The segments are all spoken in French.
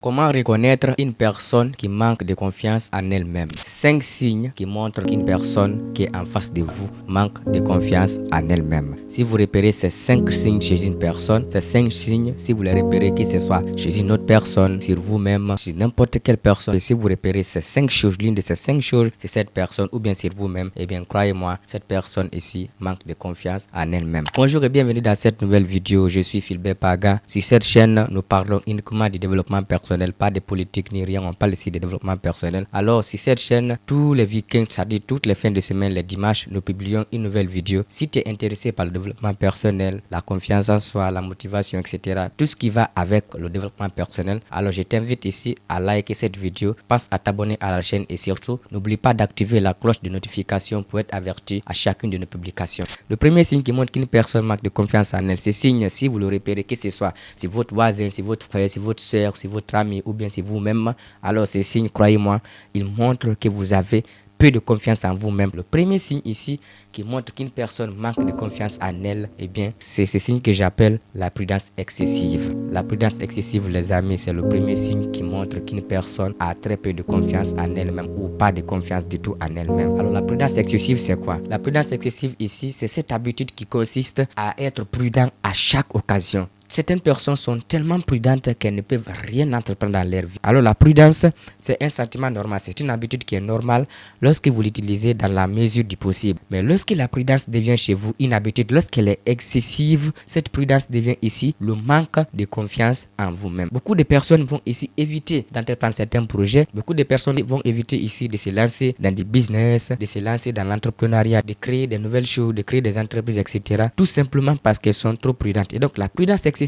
Comment reconnaître une personne qui manque de confiance en elle-même? 5 signes qui montrent qu'une personne qui est en face de vous manque de confiance en elle-même. Si vous repérez ces 5 signes chez une personne, ces 5 signes, si vous les repérez, que ce soit chez une autre personne, sur vous-même, sur n'importe quelle personne, et si vous repérez ces 5 choses, l'une de ces 5 choses, c'est cette personne ou bien sur vous-même, eh bien croyez-moi, cette personne ici manque de confiance en elle-même. Bonjour et bienvenue dans cette nouvelle vidéo. Je suis Philbert Paga. Sur cette chaîne, nous parlons uniquement du développement personnel, pas de politique ni rien, on parle ici de développement personnel. Alors sur cette chaîne, tous les week-ends, c'est-à-dire toutes les fins de semaine, les dimanches, nous publions une nouvelle vidéo. Si tu es intéressé par le développement personnel, la confiance en soi, la motivation, etc., tout ce qui va avec le développement personnel, alors je t'invite ici à liker cette vidéo, passe à t'abonner à la chaîne et surtout, n'oublie pas d'activer la cloche de notification pour être averti à chacune de nos publications. Le premier signe qui montre qu'une personne manque de confiance en elle, c'est signe, si vous le repérez, que ce soit si votre voisin, si votre frère, si votre soeur, si votre ami ou bien si vous-même, alors ces signes, croyez-moi, ils montrent que vous avez peu de confiance en vous-même. Le premier signe ici qui montre qu'une personne manque de confiance en elle, eh bien, c'est ce signe que j'appelle la prudence excessive. La prudence excessive, les amis, c'est le premier signe qui montre qu'une personne a très peu de confiance en elle-même ou pas de confiance du tout en elle-même. Alors, la prudence excessive, c'est quoi? La prudence excessive ici, c'est cette habitude qui consiste à être prudent à chaque occasion. Certaines personnes sont tellement prudentes qu'elles ne peuvent rien entreprendre dans leur vie. Alors la prudence, c'est un sentiment normal, c'est une habitude qui est normale lorsque vous l'utilisez dans la mesure du possible. Mais lorsque la prudence devient chez vous une habitude, lorsqu'elle est excessive, cette prudence devient ici le manque de confiance en vous-même. Beaucoup de personnes vont ici éviter d'entreprendre certains projets. Beaucoup de personnes vont éviter ici de se lancer dans du business, de se lancer dans l'entrepreneuriat, de créer des nouvelles choses, de créer des entreprises, etc. Tout simplement parce qu'elles sont trop prudentes. Et donc la prudence excessive,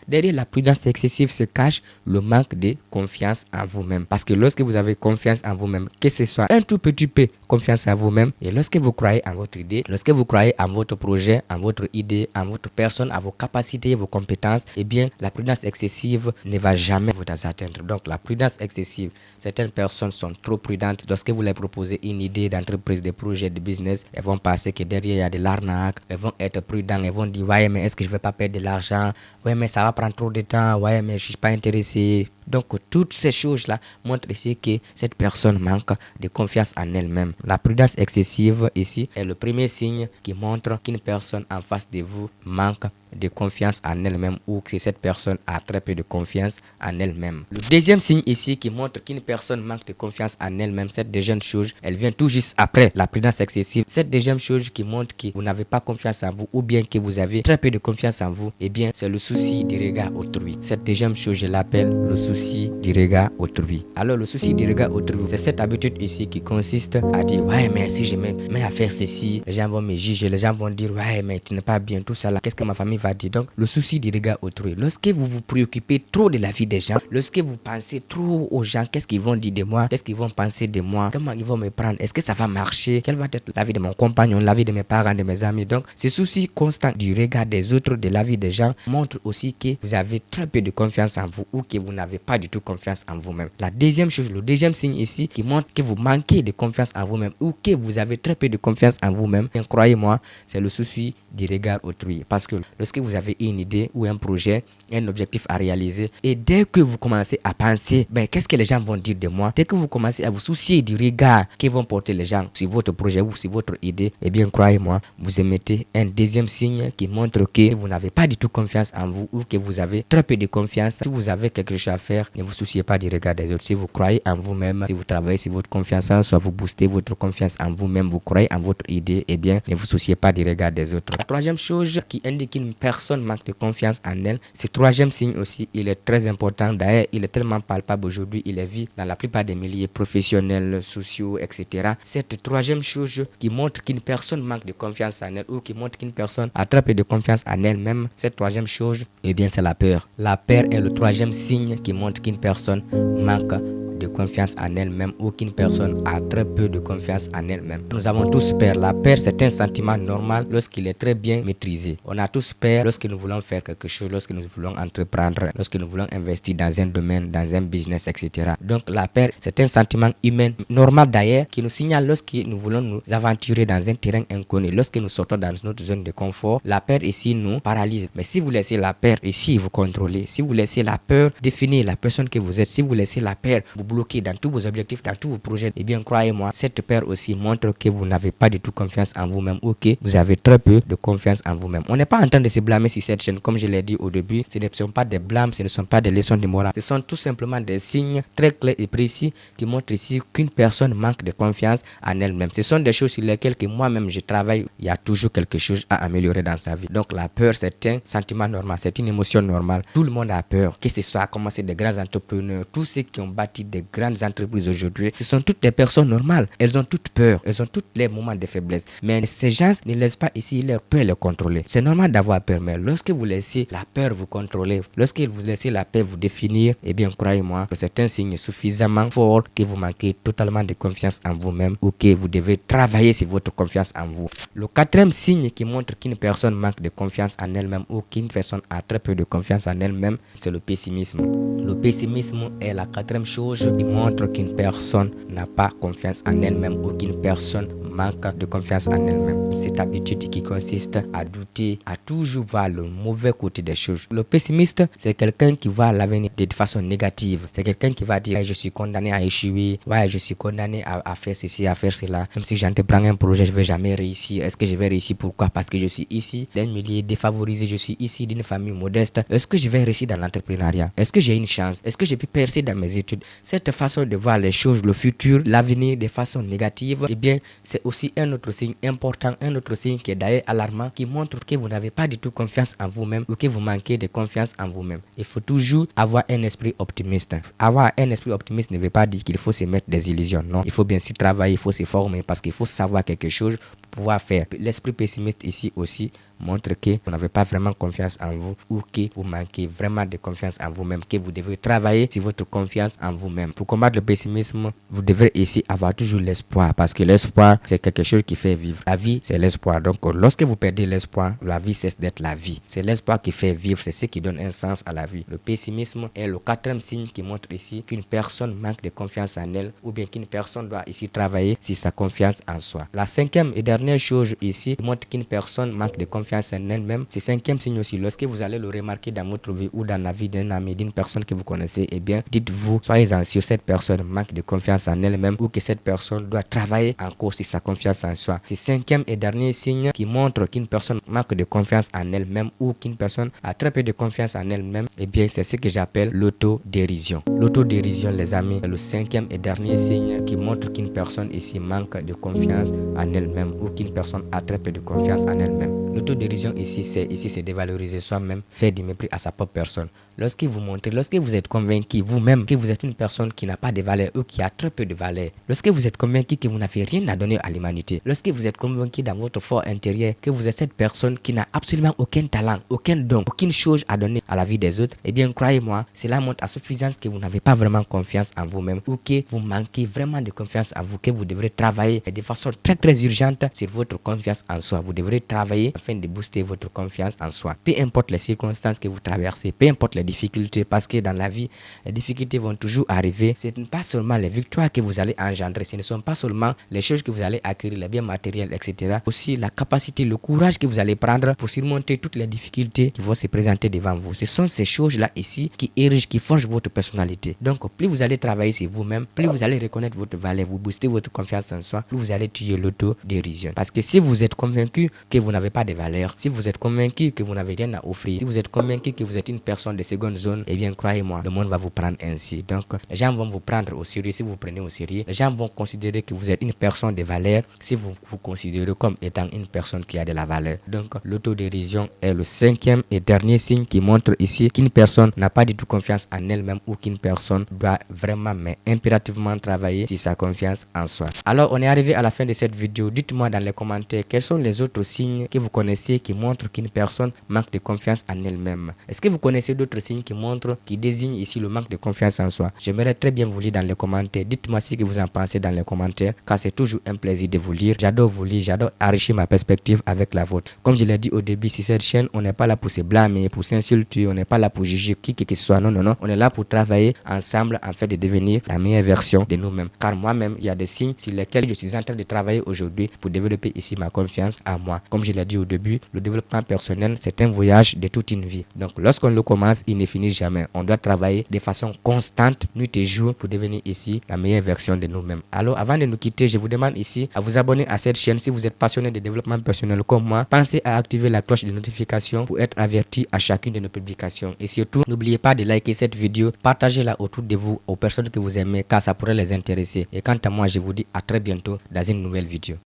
derrière la prudence excessive se cache le manque de confiance en vous-même. Parce que lorsque vous avez confiance en vous-même, que ce soit un tout petit peu confiance en vous-même, et lorsque vous croyez en votre idée, lorsque vous croyez en votre projet, en votre idée, en votre personne, en vos capacités, vos compétences, eh bien, la prudence excessive ne va jamais vous atteindre. Donc, la prudence excessive, certaines personnes sont trop prudentes. Lorsque vous leur proposez une idée d'entreprise, de projet, de business, elles vont penser que derrière, il y a de l'arnaque. Elles vont être prudentes. Elles vont dire, ouais, mais est-ce que je ne vais pas perdre de l'argent? Ouais, mais ça va prendre trop de temps. Ouais, mais je ne suis pas intéressé. Donc, toutes ces choses-là montrent ici que cette personne manque de confiance en elle-même. La prudence excessive ici est le premier signe qui montre qu'une personne en face de vous manque de confiance en elle-même ou que cette personne a très peu de confiance en elle-même. Le deuxième signe ici qui montre qu'une personne manque de confiance en elle-même, cette deuxième chose, elle vient tout juste après la prudence excessive. Cette deuxième chose qui montre que vous n'avez pas confiance en vous ou bien que vous avez très peu de confiance en vous, eh bien, c'est le souci du regard autrui. Cette deuxième chose, je l'appelle le souci du regard autrui. Alors, le souci du regard autrui, c'est cette habitude ici qui consiste à dire, ouais, mais si je me mets à faire ceci, les gens vont me juger, les gens vont dire, ouais, mais tu n'es pas bien, tout ça là, qu'est-ce que ma famille va dire? Donc, le souci du regard autrui. Lorsque vous vous préoccupez trop de la vie des gens, lorsque vous pensez trop aux gens, qu'est-ce qu'ils vont dire de moi? Qu'est-ce qu'ils vont penser de moi? Comment ils vont me prendre? Est-ce que ça va marcher? Quelle va être la vie de mon compagnon, la vie de mes parents, de mes amis? Donc, ce souci constant du regard des autres, de la vie des gens, montre aussi que vous avez très peu de confiance en vous ou que vous n'avez pas du tout confiance en vous-même. La deuxième chose, le deuxième signe ici qui montre que vous manquez de confiance en vous-même ou que vous avez très peu de confiance en vous-même, croyez-moi, c'est le souci du regard autrui. Parce que lorsque vous avez une idée ou un projet, un objectif à réaliser, et dès que vous commencez à penser, ben, qu'est-ce que les gens vont dire de moi? Dès que vous commencez à vous soucier du regard que vont porter les gens sur votre projet ou sur votre idée, eh bien, croyez-moi, vous émettez un deuxième signe qui montre que vous n'avez pas du tout confiance en vous ou que vous avez très peu de confiance. Si vous avez quelque chose à faire, ne vous souciez pas du regard des autres. Si vous croyez en vous-même, si vous travaillez sur votre confiance en soi, vous boostez votre confiance en vous-même, vous croyez en votre idée, eh bien, ne vous souciez pas du regard des autres. La troisième chose qui indique qu'une personne manque de confiance en elle, c'est troisième signe aussi, il est très important. D'ailleurs, il est tellement palpable aujourd'hui, il est vu dans la plupart des milieux professionnels, sociaux, etc. Cette troisième chose qui montre qu'une personne manque de confiance en elle ou qui montre qu'une personne a très peu de confiance en elle-même, cette troisième chose, eh bien, c'est la peur. La peur est le troisième signe qui montre qu'une personne manque de confiance en elle-même ou qu'une personne a très peu de confiance en elle-même. Nous avons tous peur. La peur, c'est un sentiment normal lorsqu'il est très bien maîtrisé. On a tous peur lorsque nous voulons faire quelque chose, lorsque nous voulons entreprendre, lorsque nous voulons investir dans un domaine, dans un business, etc. Donc la peur, c'est un sentiment humain normal d'ailleurs qui nous signale lorsque nous voulons nous aventurer dans un terrain inconnu. Lorsque nous sortons dans notre zone de confort, la peur ici nous paralyse. Mais si vous laissez la peur ici vous contrôler, si vous laissez la peur définir la personne que vous êtes, si vous laissez la peur vous bloquer dans tous vos objectifs, dans tous vos projets, eh bien croyez-moi, cette peur aussi montre que vous n'avez pas du tout confiance en vous-même ou que vous avez très peu de confiance en vous-même. On n'est pas en train de se blâmer sur cette chaîne, comme je l'ai dit au début, ce ne sont pas des blâmes, ce ne sont pas des leçons de morale, ce sont tout simplement des signes très clairs et précis qui montrent ici qu'une personne manque de confiance en elle-même. Ce sont des choses sur lesquelles que moi-même je travaille. Il y a toujours quelque chose à améliorer dans sa vie. Donc la peur, c'est un sentiment normal, c'est une émotion normale. Tout le monde a peur, que ce soit comment c'est des grands entrepreneurs, tous ceux qui ont bâti des grandes entreprises aujourd'hui, ce sont toutes des personnes normales. Elles ont toutes peur, elles ont tous les moments de faiblesse. Mais ces gens ne laissent pas ici leur peur les contrôler. C'est normal d'avoir peur, mais lorsque vous laissez la peur vous contrôler, lorsque vous laissez la peur vous définir, eh bien croyez-moi, c'est un signe suffisamment fort que vous manquez totalement de confiance en vous-même ou que vous devez travailler sur votre confiance en vous. Le quatrième signe qui montre qu'une personne manque de confiance en elle-même ou qu'une personne a très peu de confiance en elle-même, c'est le pessimisme. Le pessimisme est la quatrième chose qui montre qu'une personne n'a pas confiance en elle-même ou qu'une personne manque de confiance en elle-même. Cette habitude qui consiste à douter, à toujours voir le mauvais côté des choses. Le pessimiste, c'est quelqu'un qui voit l'avenir de façon négative. C'est quelqu'un qui va dire je suis condamné à échouer, ouais, je suis condamné à faire ceci, à faire cela. Même si j'entreprends un projet, je ne vais jamais réussir. Est-ce que je vais réussir? Pourquoi? Parce que je suis ici d'un milieu défavorisé, je suis ici d'une famille modeste. Est-ce que je vais réussir dans l'entrepreneuriat? Est-ce que j'ai une chance? Est-ce que je peux percer dans mes études? Cette façon de voir les choses, le futur, l'avenir de façon négative, eh bien, c'est aussi un autre signe important, un autre signe qui est d'ailleurs alarmant, qui montre que vous n'avez pas du tout confiance en vous-même ou que vous manquez de confiance en vous-même. Il faut toujours avoir un esprit optimiste. Avoir un esprit optimiste ne veut pas dire qu'il faut se mettre des illusions. Non, il faut bien sûr travailler, il faut se former parce qu'il faut savoir quelque chose pour pouvoir faire. L'esprit pessimiste ici aussi montre que vous n'avez pas vraiment confiance en vous ou que vous manquez vraiment de confiance en vous-même, que vous devez travailler sur votre confiance en vous-même. Pour combattre le pessimisme, vous devrez ici avoir toujours l'espoir parce que l'espoir, c'est quelque chose qui fait vivre. La vie, c'est l'espoir. Donc, lorsque vous perdez l'espoir, la vie cesse d'être la vie. C'est l'espoir qui fait vivre, c'est ce qui donne un sens à la vie. Le pessimisme est le quatrième signe qui montre ici qu'une personne manque de confiance en elle ou bien qu'une personne doit ici travailler sur sa confiance en soi. La cinquième et dernière chose ici qui montre qu'une personne manque de confiance en elle-même, c'est cinquième signe aussi. Lorsque vous allez le remarquer dans votre vie ou dans la vie d'un ami, d'une personne que vous connaissez, eh bien, dites-vous, soyez-en sûr, cette personne manque de confiance en elle-même ou que cette personne doit travailler encore sur sa confiance en soi. C'est cinquième et dernier signe qui montre qu'une personne manque de confiance en elle-même ou qu'une personne a très peu de confiance en elle-même, eh bien, c'est ce que j'appelle l'autodérision. L'autodérision, les amis, est le cinquième et dernier signe qui montre qu'une personne ici manque de confiance en elle-même ou qu'une personne a très peu de confiance en elle-même. L'autodérision ici, c'est dévaloriser soi-même, faire du mépris à sa propre personne. Lorsque vous montrez, lorsque vous êtes convaincu vous-même que vous êtes une personne qui n'a pas de valeur ou qui a très peu de valeur, lorsque vous êtes convaincu que vous n'avez rien à donner à l'humanité, lorsque vous êtes convaincu dans votre fort intérieur que vous êtes cette personne qui n'a absolument aucun talent, aucun don, aucune chose à donner à la vie des autres, eh bien croyez-moi, cela montre à suffisance que vous n'avez pas vraiment confiance en vous-même ou que vous manquez vraiment de confiance en vous, que vous devrez travailler de façon très très urgente sur votre confiance en soi. Vous devrez travailler afin de booster votre confiance en soi. Peu importe les circonstances que vous traversez, peu importe les difficultés, parce que dans la vie, les difficultés vont toujours arriver. Ce n'est pas seulement les victoires que vous allez engendrer, ce ne sont pas seulement les choses que vous allez acquérir, les biens matériels, etc. Aussi la capacité, le courage que vous allez prendre pour surmonter toutes les difficultés qui vont se présenter devant vous. Ce sont ces choses-là ici qui érigent, qui forgent votre personnalité. Donc, plus vous allez travailler sur vous-même, plus vous allez reconnaître votre valeur, vous boostez votre confiance en soi, plus vous allez tuer l'autodérision. Parce que si vous êtes convaincu que vous n'avez pas de valeur, si vous êtes convaincu que vous n'avez rien à offrir, si vous êtes convaincu que vous êtes une personne de seconde zone, eh bien croyez-moi, le monde va vous prendre ainsi. Donc les gens vont vous prendre au sérieux si vous prenez au sérieux. Les gens vont considérer que vous êtes une personne de valeur si vous vous considérez comme étant une personne qui a de la valeur. Donc l'autodérision est le cinquième et dernier signe qui montre ici qu'une personne n'a pas du tout confiance en elle-même ou qu'une personne doit vraiment mais impérativement travailler sur sa confiance en soi. Alors on est arrivé à la fin de cette vidéo. Dites-moi dans les commentaires quels sont les autres signes que vous connaissez qui montrent qu'une personne manque de confiance en elle-même? Est-ce que vous connaissez d'autres signes qui désignent ici le manque de confiance en soi? J'aimerais très bien vous lire dans les commentaires. Dites-moi ce que vous en pensez dans les commentaires, car c'est toujours un plaisir de vous lire. J'adore vous lire, j'adore enrichir ma perspective avec la vôtre. Comme je l'ai dit au début, sur cette chaîne, on n'est pas là pour se blâmer, pour s'insulter, on n'est pas là pour juger qui que ce soit. Non, non, non. On est là pour travailler ensemble en fait de devenir la meilleure version de nous-mêmes. Car moi-même, il y a des signes sur lesquels je suis en train de travailler aujourd'hui pour développer ici ma confiance en moi. Comme je l'ai dit au début, le développement personnel, c'est un voyage de toute une vie. Donc, lorsqu'on le commence, il ne finit jamais. On doit travailler de façon constante, nuit et jour, pour devenir ici la meilleure version de nous-mêmes. Alors, avant de nous quitter, je vous demande ici à vous abonner à cette chaîne si vous êtes passionné de développement personnel comme moi. Pensez à activer la cloche de notification pour être averti à chacune de nos publications. Et surtout, n'oubliez pas de liker cette vidéo, partagez-la autour de vous aux personnes que vous aimez car ça pourrait les intéresser. Et quant à moi, je vous dis à très bientôt dans une nouvelle vidéo.